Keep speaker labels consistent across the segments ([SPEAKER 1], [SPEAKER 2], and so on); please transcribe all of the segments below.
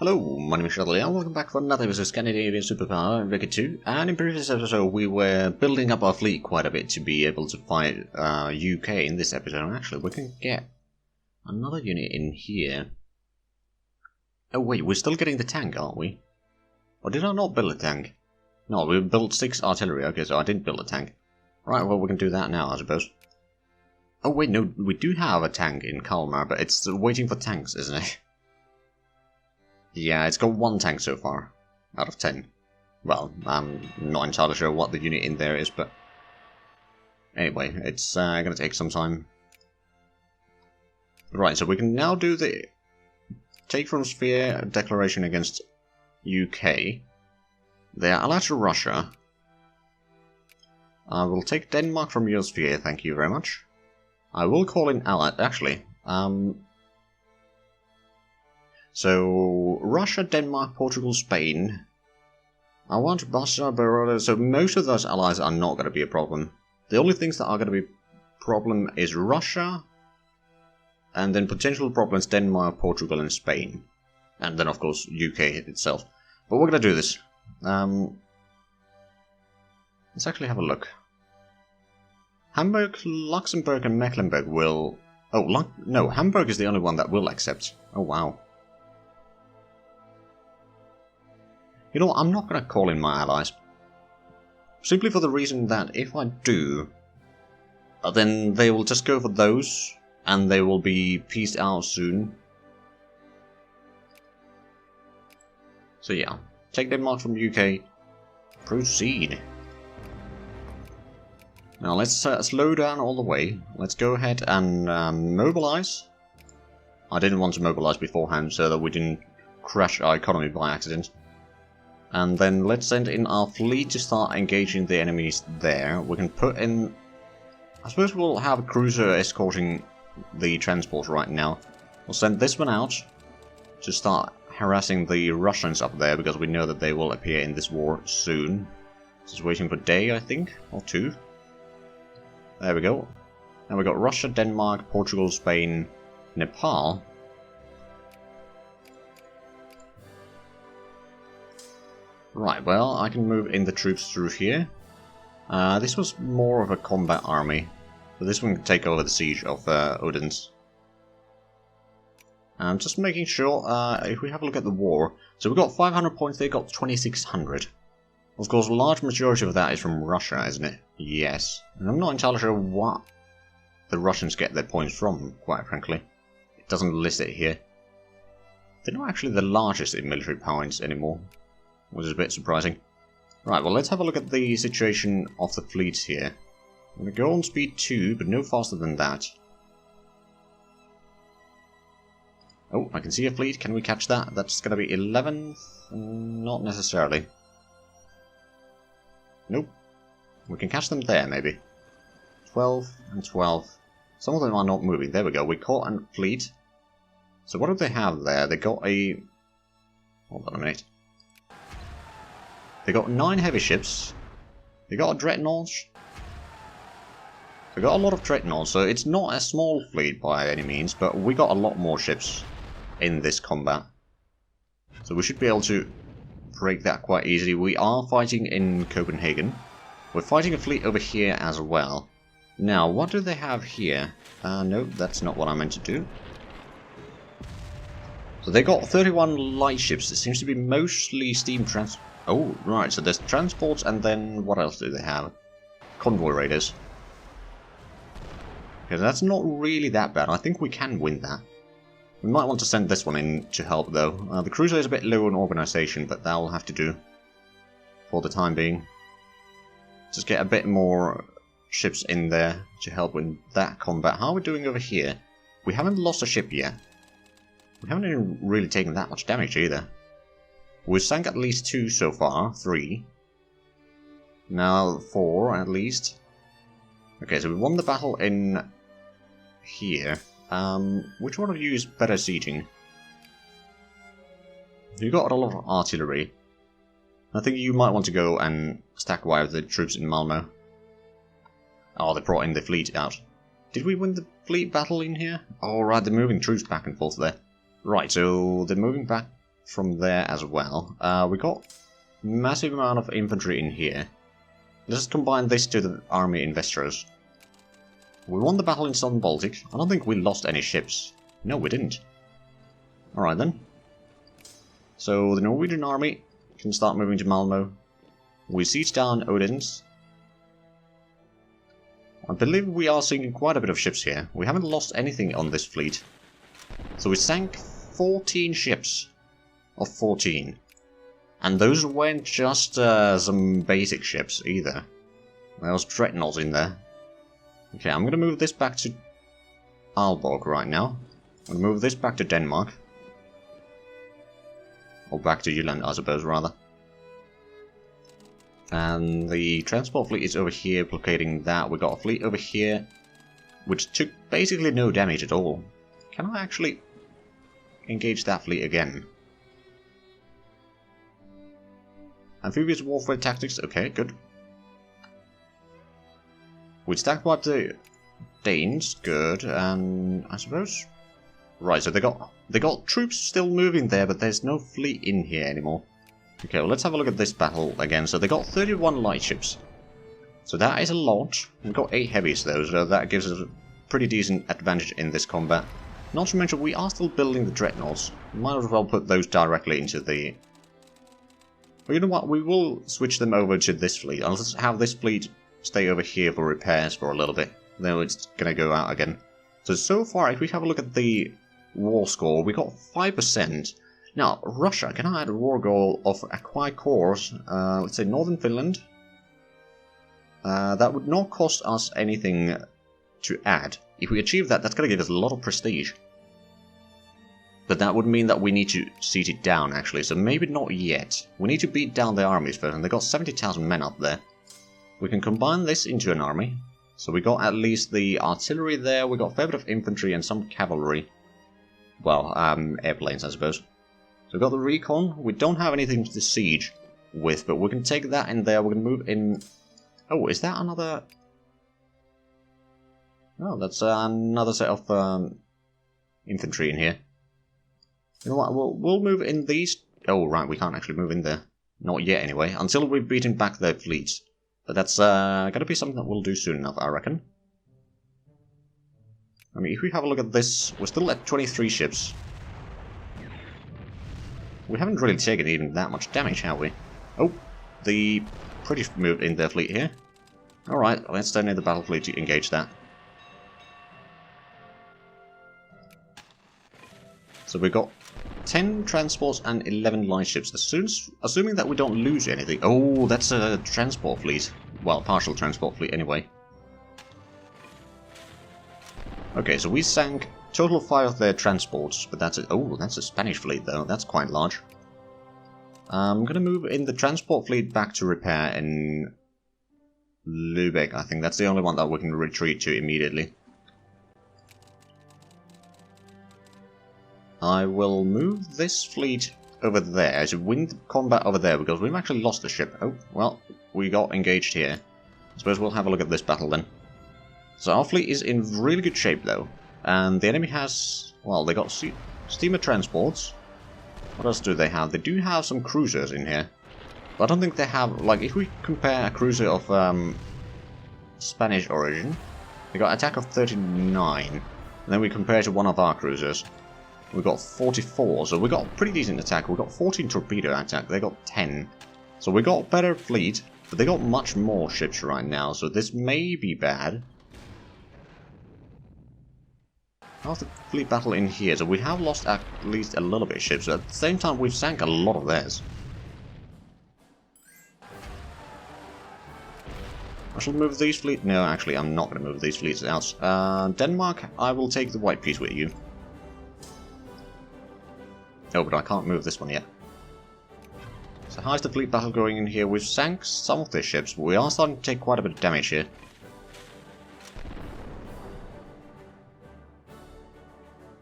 [SPEAKER 1] Hello, my name is Shuttley and welcome back for another episode of Scandinavian Superpower, Vicky 2. And in previous episode we were building up our fleet quite a bit to be able to fight UK in this episode. And actually we can get another unit in here. Oh wait, we're still getting the tank, aren't we? Or did I not build a tank? No, we built 6 artillery, okay, so I didn't build a tank. Right, well we can do that now I suppose. Oh wait, no, we do have a tank in Kalmar, but it's waiting for tanks, isn't it? Yeah, it's got 1 tank so far, out of 10. Well, I'm not entirely sure what the unit in there is, but... Anyway, it's gonna take some time. Right, so we can now do the Take from Sphere declaration against UK. They are allied to Russia. I will take Denmark from your sphere, thank you very much. I will call in allied, actually. So, Russia, Denmark, Portugal, Spain. I want Bosnia, Baroda, so most of those allies are not going to be a problem. The only things that are going to be a problem is Russia, and then potential problems Denmark, Portugal, and Spain. And then, of course, UK itself. But we're going to do this. Let's actually have a look. Hamburg, Luxembourg, and Mecklenburg will... Oh, no, Hamburg is the only one that will accept. Oh, wow. You know what, I'm not going to call in my allies. Simply for the reason that if I do, then they will just go for those, and they will be pieced out soon. So yeah, take Denmark from UK, proceed. Now let's slow down all the way, let's go ahead and mobilize. I didn't want to mobilize beforehand so that we didn't crash our economy by accident. And then let's send in our fleet to start engaging the enemies there. We can put in... I suppose we'll have a cruiser escorting the transport right now. We'll send this one out to start harassing the Russians up there, because we know that they will appear in this war soon. Just waiting for a day, I think, or 2. There we go. And we got Russia, Denmark, Portugal, Spain, Nepal. Right, well, I can move in the troops through here. This was more of a combat army, but this one can take over the siege of Odense. I'm just making sure, if we have a look at the war, so we got 500 points, they got 2600. Of course, a large majority of that is from Russia, isn't it? Yes. And I'm not entirely sure what the Russians get their points from, quite frankly. It doesn't list it here. They're not actually the largest in military points anymore, which is a bit surprising. Right, well, let's have a look at the situation of the fleets here. I'm going to go on speed 2, but no faster than that. Oh, I can see a fleet. Can we catch that? That's going to be 11th? Not necessarily. Nope. We can catch them there, maybe. 12 and 12. Some of them are not moving. There we go. We caught a fleet. So what do they have there? They got a... Hold on a minute. They got 9 heavy ships. They got a dreadnought. They got a lot of dreadnoughts, so it's not a small fleet by any means, but we got a lot more ships in this combat. So we should be able to break that quite easily. We are fighting in Copenhagen. We're fighting a fleet over here as well. Now, what do they have here? No, that's not what I meant to do. So they got 31 light ships. It seems to be mostly steam transport. Oh, right, so there's transports, and then what else do they have? Convoy raiders. Okay, that's not really that bad. I think we can win that. We might want to send this one in to help, though. The cruiser is a bit low in organization, but that will have to do for the time being. Just get a bit more ships in there to help with that combat. How are we doing over here? We haven't lost a ship yet. We haven't even really taken that much damage either. We've sank at least 2 so far, 3. Now 4 at least. Okay, so we won the battle in here. Which one of you is better sieging? You got a lot of artillery. I think you might want to go and stack away with the troops in Malmo. Oh, they brought in the fleet out. Did we win the fleet battle in here? Oh, right, they're moving troops back and forth there. Right, so they're moving back from there as well. We got massive amount of infantry in here. Let's combine this to the army in Westeros. We won the battle in Southern Baltic. I don't think we lost any ships. No, we didn't. Alright then. So the Norwegian army can start moving to Malmo. We siege down Odense. I believe we are sinking quite a bit of ships here. We haven't lost anything on this fleet. So we sank 14 ships. Of 14. And those weren't just some basic ships either. There was dreadnoughts in there. Okay, I'm gonna move this back to Aalborg right now. I'm gonna move this back to Denmark. Or back to Jylland, I suppose, rather. And the transport fleet is over here blockading that. We got a fleet over here, which took basically no damage at all. Can I actually engage that fleet again? Amphibious warfare tactics, okay, good. We stacked wiped the Danes, good, and I suppose... Right, so they got troops still moving there, but there's no fleet in here anymore. Okay, well let's have a look at this battle again. So they got 31 light ships. So that is a lot. We've got 8 heavies though, so that gives us a pretty decent advantage in this combat. Not to mention we are still building the dreadnoughts. Might as well put those directly into the... Well, you know what, we will switch them over to this fleet. I'll just have this fleet stay over here for repairs for a little bit. Then it's gonna go out again. So far, if we have a look at the war score, we got 5%. Now, Russia, can I add a war goal of acquire cores? Let's say Northern Finland. That would not cost us anything to add. If we achieve that, that's going to give us a lot of prestige. But that would mean that we need to siege it down, actually, so maybe not yet. We need to beat down the armies first, and they got 70,000 men up there. We can combine this into an army. So we got at least the artillery there, we got a fair bit of infantry and some cavalry. Well, airplanes, I suppose. So we've got the recon. We don't have anything to siege with, but we can take that in there. We're going to move in... Oh, is that another... Oh, that's another set of infantry in here. You know what, we'll move in these... Oh, right, we can't actually move in there. Not yet, anyway, until we've beaten back their fleets. But that's going to be something that we'll do soon enough, I reckon. I mean, if we have a look at this, we're still at 23 ships. We haven't really taken even that much damage, have we? Oh, the British moved in their fleet here. Alright, let's stay near the battle fleet to engage that. So we've got 10 transports and 11 light ships, assuming that we don't lose anything. Oh, that's a transport fleet. Well, partial transport fleet anyway. Okay, so we sank total of 5 of their transports, but that's it. Oh, that's a Spanish fleet though, that's quite large. I'm gonna move in the transport fleet back to repair in Lübeck, I think. That's the only one that we can retreat to immediately. I will move this fleet over there. I should win the combat over there because we've actually lost the ship. Oh, well, we got engaged here. I suppose we'll have a look at this battle then. So our fleet is in really good shape though. And the enemy has... Well, they got steamer transports. What else do they have? They do have some cruisers in here. But I don't think they have... Like, if we compare a cruiser of Spanish origin, they got attack of 39. And then we compare to one of our cruisers. We got 44, so we got a pretty decent attack. We got 14 torpedo attack, they got 10. So we got a better fleet, but they got much more ships right now, so this may be bad. How's the fleet battle in here? So we have lost at least a little bit of ships, but at the same time we've sank a lot of theirs. I shall move these fleets. No, actually I'm not going to move these fleets out. Denmark, I will take the white piece with you. Oh, but I can't move this one yet. So how's the fleet battle going in here? We've sank some of their ships, but we are starting to take quite a bit of damage here.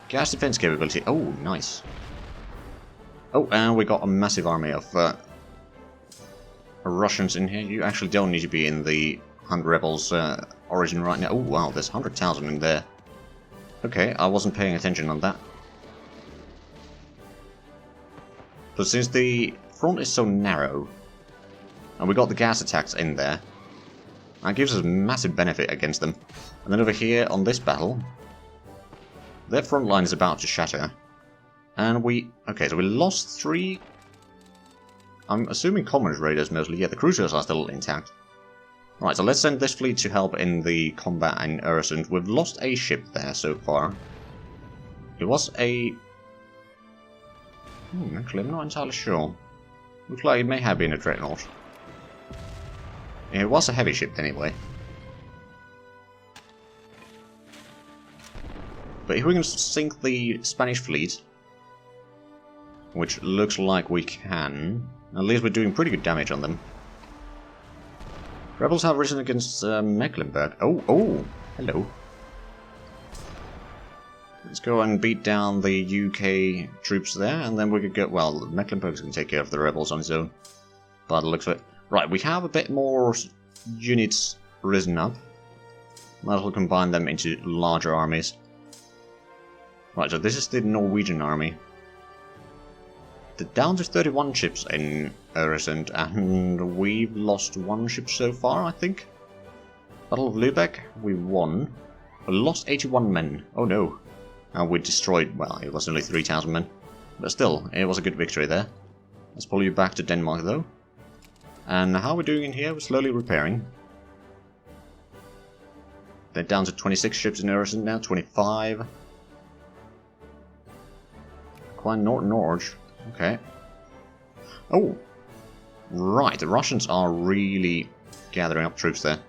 [SPEAKER 1] Gas defense capability. Oh, nice. Oh, and we got a massive army of Russians in here. You actually don't need to be in the Hunt Rebels origin right now. Oh, wow, there's 100,000 in there. Okay, I wasn't paying attention on that. But since the front is so narrow, and we got the gas attacks in there, that gives us a massive benefit against them. And then over here on this battle, their front line is about to shatter. And okay, so we lost 3... I'm assuming Commerce Raiders mostly. Yeah, the cruisers are still intact. Right, so let's send this fleet to help in the combat in Öresund. We've lost a ship there so far. It was a... actually, I'm not entirely sure. Looks like it may have been a dreadnought. It was a heavy ship anyway. But if we can sink the Spanish fleet, which looks like we can, at least we're doing pretty good damage on them. Rebels have risen against Mecklenburg. Oh, hello. Let's go and beat down the UK troops there, and then we could get... Well, Mecklenburg's going to take care of the rebels on his own, by the looks of it. Right, we have a bit more units risen up. Might as well combine them into larger armies. Right, so this is the Norwegian army. They're down to 31 ships in Öresund, and we've lost 1 ship so far, I think. Battle of Lübeck, we won. We lost 81 men. Oh no. And we destroyed, well, it was only 3,000 men. But still, it was a good victory there. Let's pull you back to Denmark, though. And how we're doing in here, we're slowly repairing. They're down to 26 ships in Öresund now, 25. Quite Norge. Okay. Oh! Right, the Russians are really gathering up troops there.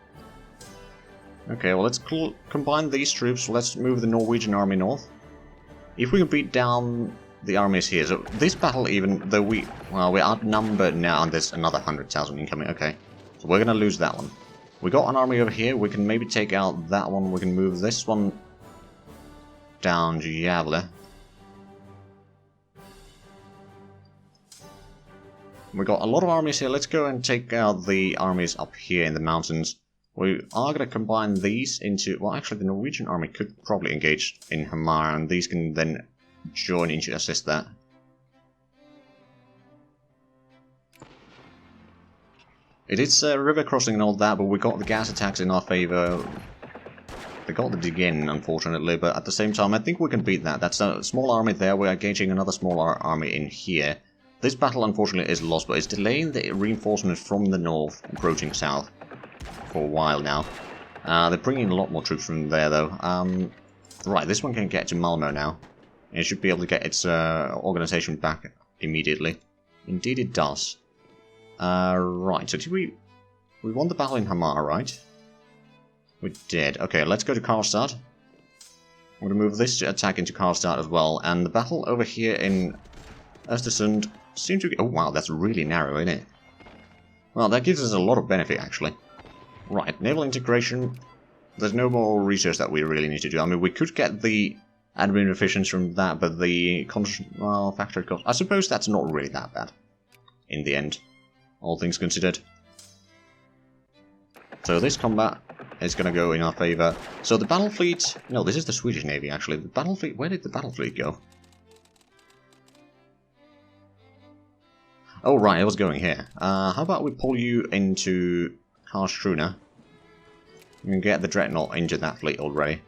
[SPEAKER 1] Okay, well let's combine these troops, let's move the Norwegian army north. If we can beat down the armies here, so this battle even though we're outnumbered now and there's another 100,000 incoming, okay. So we're gonna lose that one. We got an army over here, we can maybe take out that one, we can move this one down to Gävle. We got a lot of armies here, let's go and take out the armies up here in the mountains. We are going to combine these into... Well, actually, the Norwegian army could probably engage in Hamar, and these can then join in to assist that. It is river crossing and all that, but we got the gas attacks in our favour. They got the dig in, unfortunately, but at the same time, I think we can beat that. That's a small army there, we're engaging another smaller army in here. This battle, unfortunately, is lost, but it's delaying the reinforcements from the north, approaching south. For a while now. They're bringing a lot more troops from there, though. Right, this one can get to Malmö now. It should be able to get its organization back immediately. Indeed it does. Right, so did we won the battle in Hamar, right? We did. Okay, let's go to Karlstad. I'm going to move this attack into Karlstad as well. And the battle over here in Östersund seems to be... Oh, wow, that's really narrow, isn't it? Well, that gives us a lot of benefit, actually. Right, naval integration. There's no more research that we really need to do. I mean, we could get the admin efficiency from that, but the factory cost... I suppose that's not really that bad. In the end. All things considered. So this combat is going to go in our favour. So the battle fleet... No, this is the Swedish Navy, actually. The battle fleet... Where did the battle fleet go? Oh, right, it was going here. How about we pull you into... Karlskrona. You can get the dreadnought into that fleet already.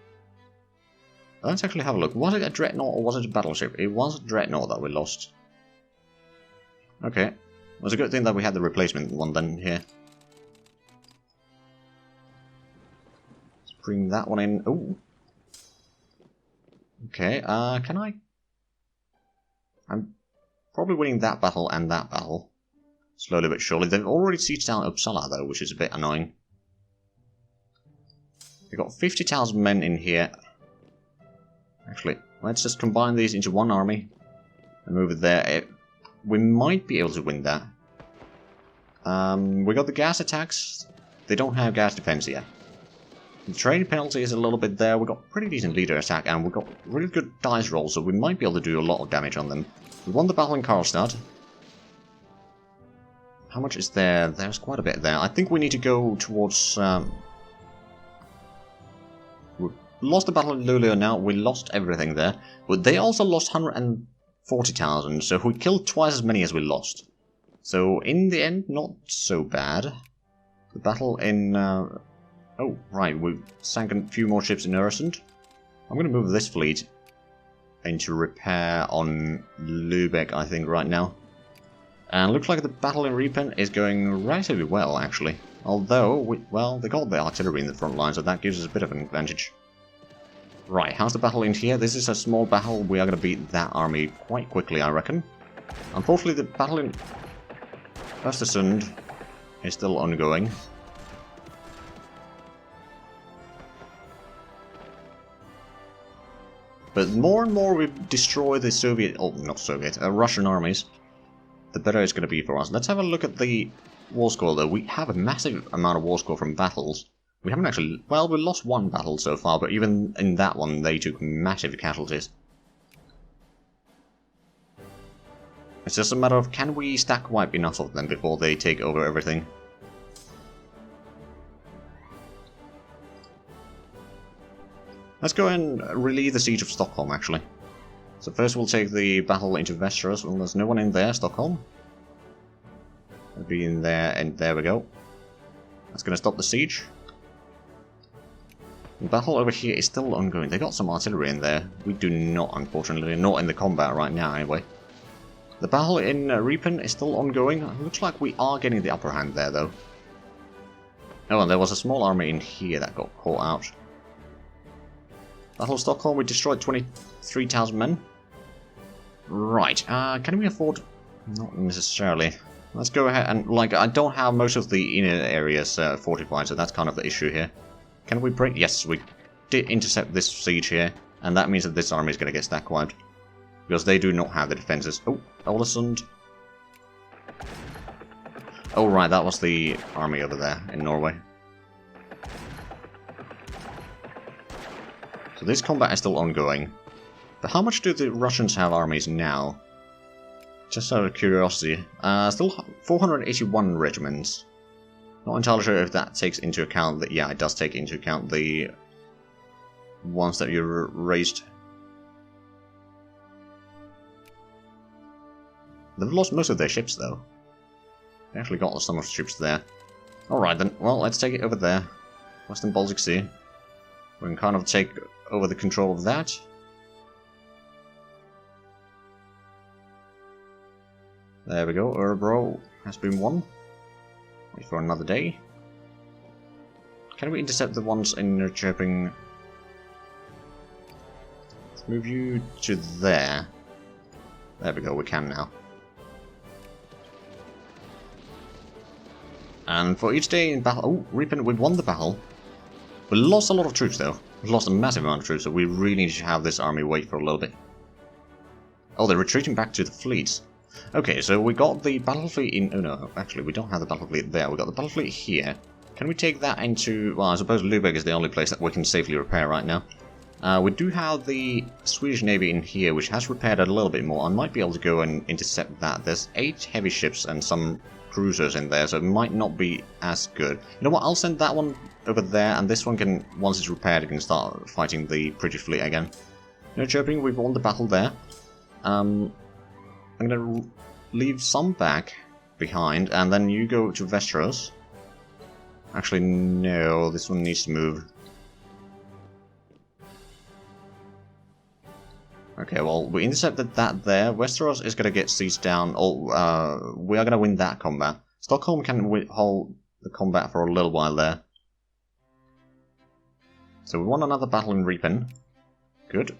[SPEAKER 1] Let's actually have a look. Was it a dreadnought or was it a battleship? It was a dreadnought that we lost. Okay. It was a good thing that we had the replacement one then here. Let's bring that one in. Ooh. Okay, can I... I'm probably winning that battle and that battle. Slowly but surely. They've already sieged down Uppsala, though, which is a bit annoying. They've got 50,000 men in here. Actually, let's just combine these into one army and move it there. We might be able to win that. We got the gas attacks. They don't have gas defense yet. The training penalty is a little bit there. We got pretty decent leader attack, and we got really good dice rolls, so we might be able to do a lot of damage on them. We won the battle in Karlstad. How much is there? There's quite a bit there. I think we need to go towards... we lost the battle in Luleå now. We lost everything there. But they also lost 100 and... 40,000, so we killed twice as many as we lost. So in the end, not so bad. The battle in... oh, right, we sank a few more ships in Öresund. I'm going to move this fleet into repair on Lübeck, I think, right now. And looks like the battle in Riepen is going relatively well, actually. Although, well, they got the artillery in the front line, so that gives us a bit of an advantage. Right, how's the battle in here? This is a small battle. We are going to beat that army quite quickly, I reckon. Unfortunately, the battle in Östersund is still ongoing. But more and more we destroy the Soviet... oh, not Soviet, Russian armies, the better it's going to be for us. Let's have a look at the war score, though. We have a massive amount of war score from battles. We haven't actually... well, we lost one battle so far, but even in that one, they took massive casualties. It's just a matter of, can we stack wipe enough of them before they take over everything? Let's go and relieve the siege of Stockholm, actually. So first we'll take the battle into Västerås. Well, there's no one in there, Stockholm. I'll be in there, and there we go. That's going to stop the siege. The battle over here is still ongoing. They got some artillery in there. We do not, unfortunately. Not in the combat right now, anyway. The battle in Riepen is still ongoing. Looks like we are getting the upper hand there, though. Oh, and there was a small army in here that got caught out. Battle of Stockholm, we destroyed 23,000 men. Right, can we afford... not necessarily. Let's go ahead and, like, I don't have most of the inner areas fortified, so that's kind of the issue here. Can we break... yes, we did intercept this siege here, and that means that this army is going to get stack wiped. Because they do not have the defenses. Oh, Ålesund. Oh, right, that was the army over there in Norway. So this combat is still ongoing. But how much do the Russians have armies now? Just out of curiosity. Still 481 regiments. Not entirely sure if that takes into account that... yeah, it does take into account the ones that you raised. They've lost most of their ships, though. They actually got some of the ships there. Alright then, well, let's take it over there. Western Baltic Sea. We can kind of take over the control of that. There we go, Örebro has been won. Wait for another day. Can we intercept the ones in Norrköping? Let's move you to there. There we go, we can now. And for each day in battle... oh, Riepen, we won the battle. We lost a lot of troops, though. We lost a massive amount of troops, so we really need to have this army wait for a little bit. Oh, they're retreating back to the fleets. Okay, so we got the battle fleet in... oh no, actually, we don't have the battle fleet there. We got the battle fleet here. Can we take that into... well, I suppose Lübeck is the only place that we can safely repair right now. We do have the Swedish Navy in here, which has repaired a little bit more. I might be able to go and intercept that. There's 8 heavy ships and some cruisers in there, so it might not be as good. You know what, I'll send that one over there, and this one can, once it's repaired, it can start fighting the British fleet again. Norrköping, we've won the battle there. I'm gonna leave some back behind, and then you go to Västerås. Actually, no, this one needs to move. Okay, well, we intercepted that there. Västerås is going to get sieged down. Oh, we are going to win that combat. Stockholm can hold the combat for a little while there. So we won another battle in Riepen. Good.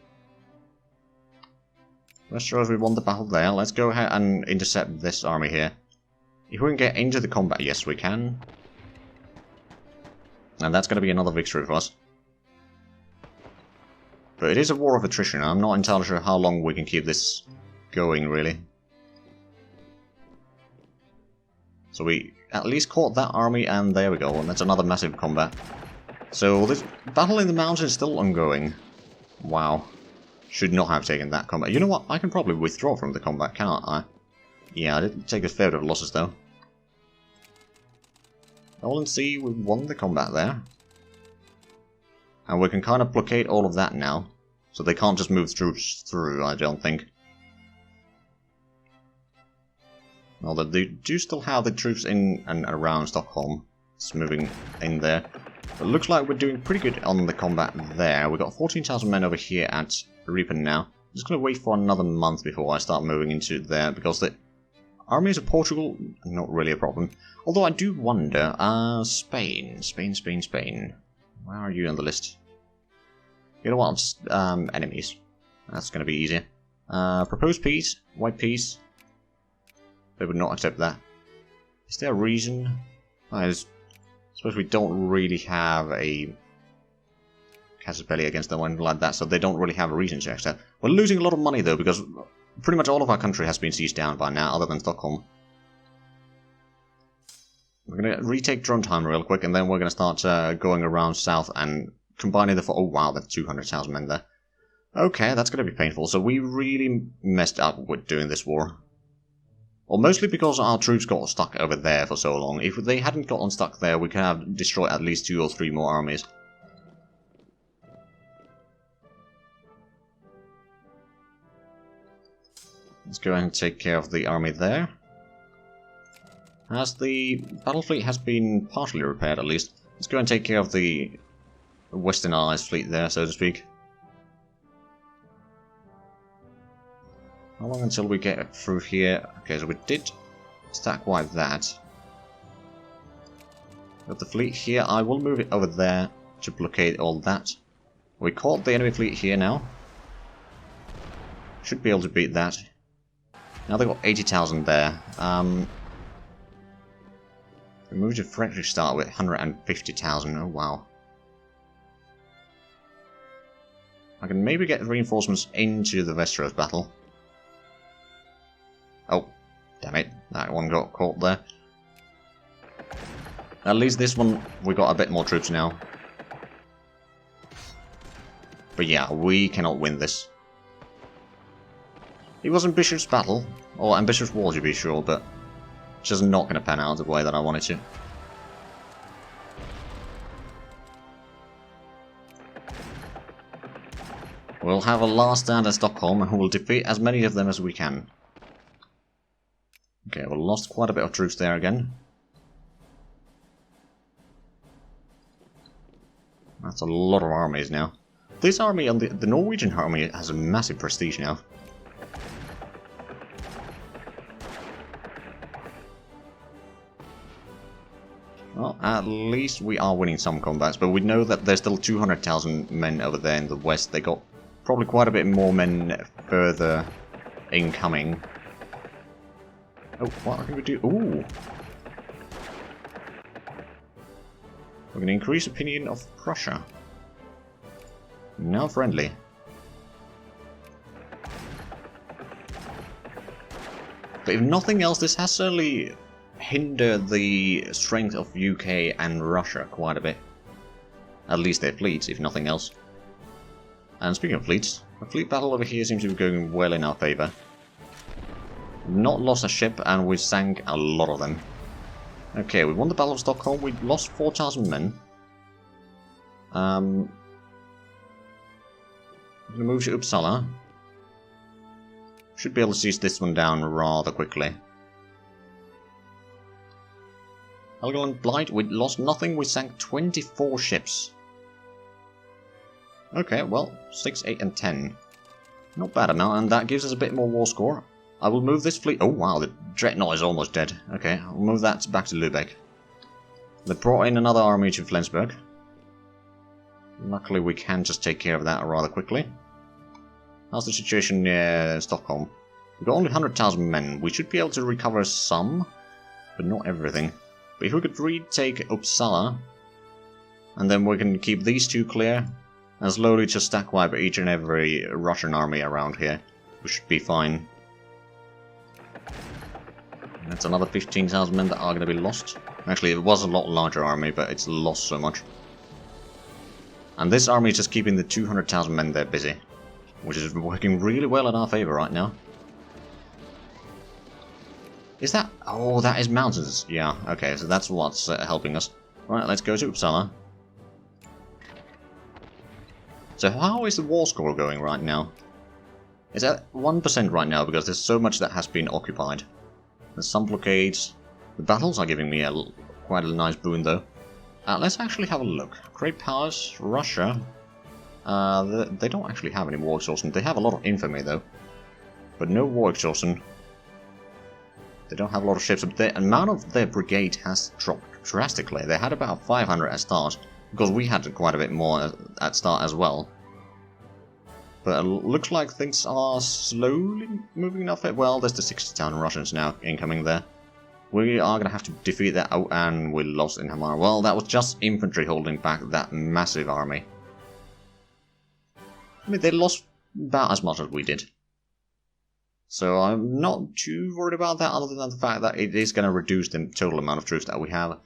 [SPEAKER 1] Västerås, we won the battle there. Let's go ahead and intercept this army here. If we can get into the combat, yes we can. And that's going to be another victory for us. But it is a war of attrition. I'm not entirely sure how long we can keep this going, really. So we at least caught that army, and there we go. And that's another massive combat. So this battle in the mountain is still ongoing. Wow. Should not have taken that combat. You know what? I can probably withdraw from the combat, can't I? Yeah, I did take a fair bit of losses, though. All Sea, we won the combat there. And we can kind of blockade all of that now. So they can't just move troops through, I don't think. Although they do still have the troops in and around Stockholm. It's moving in there. But it looks like we're doing pretty good on the combat there. We've got 14,000 men over here at Riepen now. I'm just going to wait for another month before I start moving into there, because the armies of Portugal, not really a problem. Although I do wonder, Spain. Where are you on the list? You know what, just, enemies. That's going to be easier. Propose peace, white peace. They would not accept that. Is there a reason? I suppose we don't really have a casus belli against them or anything like that, so they don't really have a reason to accept. We're losing a lot of money though, because pretty much all of our country has been sieged down by now, other than Stockholm. We're going to retake Trondheim real quick, and then we're going to start going around south and combining the... Oh wow, that's 200,000 men there. Okay, that's going to be painful. So we really messed up with doing this war. Well, mostly because our troops got stuck over there for so long. If they hadn't gotten stuck there, we could have destroyed at least 2 or 3 more armies. Let's go ahead and take care of the army there. As the battle fleet has been partially repaired, at least, let's go and take care of the Western Allies fleet there, so to speak. How long until we get through here? Okay, so we did stack wipe that. Got the fleet here. I will move it over there to blockade all that. We caught the enemy fleet here now. Should be able to beat that. Now they've got 80,000 there. We moved to Fredrikstad with 150,000. Oh wow. I can maybe get reinforcements into the Westeros battle. Oh, damn it. That one got caught there. At least this one, we got a bit more troops now. But yeah, we cannot win this. It was ambitious battle, or ambitious war to be sure, but just not going to pan out the way that I wanted to. We'll have a last stand at Stockholm, and we'll defeat as many of them as we can. Okay, we lost quite a bit of troops there again. That's a lot of armies now. This army, and the Norwegian army, has a massive prestige now. Well, at least we are winning some combats, but we know that there's still 200,000 men over there in the west. They got probably quite a bit more men further incoming. Oh, what can we do? Ooh! We're going to increase opinion of Prussia. Now friendly. But if nothing else, this has certainly hindered the strength of UK and Russia quite a bit. At least their fleets, if nothing else. And speaking of fleets, the fleet battle over here seems to be going well in our favour. Not lost a ship, and we sank a lot of them. Okay, we won the Battle of Stockholm. We lost 4,000 men. I'm going to move to Uppsala. Should be able to seize this one down rather quickly. Helgoland Blight, we lost nothing. We sank 24 ships. Okay, well, 6, 8, and 10. Not bad amount, and that gives us a bit more war score. I will move this fleet... Oh wow, the Dreadnought is almost dead. Okay, I'll move that back to Lübeck. They brought in another army to Flensburg. Luckily we can just take care of that rather quickly. How's the situation near Stockholm? We've got only 100,000 men. We should be able to recover some, but not everything. But if we could retake Uppsala, and then we can keep these two clear, and slowly just stack wipe each and every Russian army around here, we should be fine. That's another 15,000 men that are going to be lost. Actually, it was a lot larger army, but it's lost so much. And this army is just keeping the 200,000 men there busy, which is working really well in our favour right now. Is that... Oh, that is mountains. Yeah, okay, so that's what's helping us. Right, let's go to Uppsala. So how is the war score going right now? It's at 1% right now, because there's so much that has been occupied. There's some blockades. The battles are giving me quite a nice boon though. Let's actually have a look. Great powers, Russia. They don't actually have any war exhaustion. They have a lot of infamy though, but no war exhaustion. They don't have a lot of ships. The amount of their brigade has dropped drastically. They had about 500 at start, because we had quite a bit more at start as well. But it looks like things are slowly moving enough. Well, there's the 60,000 Russians now incoming there. We are going to have to defeat that. Oh, and we lost in Hamar. Well, that was just infantry holding back that massive army. I mean, they lost about as much as we did. So I'm not too worried about that, other than the fact that it is going to reduce the total amount of troops that we have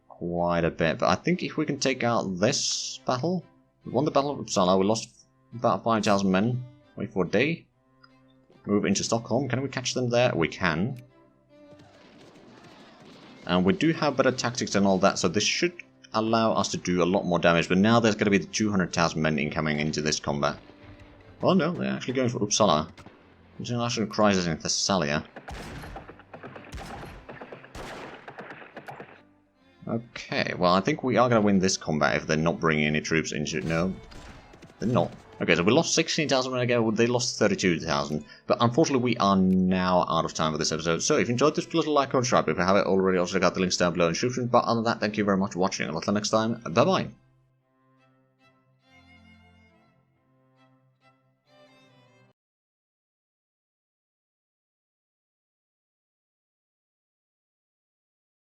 [SPEAKER 1] quite a bit. But I think if we can take out this battle... We won the Battle of Uppsala, we lost about 5,000 men. Wait for a day. Move into Stockholm. Can we catch them there? We can. And we do have better tactics and all that, so this should allow us to do a lot more damage. But now there's going to be the 200,000 men incoming into this combat. Well, no, they're actually going for Uppsala. International crisis in Thessalia. Okay, well, I think we are going to win this combat if they're not bringing any troops into it. No, they're not. Okay, so we lost 16,000 when ago, they lost 32,000. But unfortunately, we are now out of time for this episode. So if you enjoyed this, please like and subscribe if you haven't already. Also, check out the links down below in the description. But other than that, thank you very much for watching, and until next time, bye bye.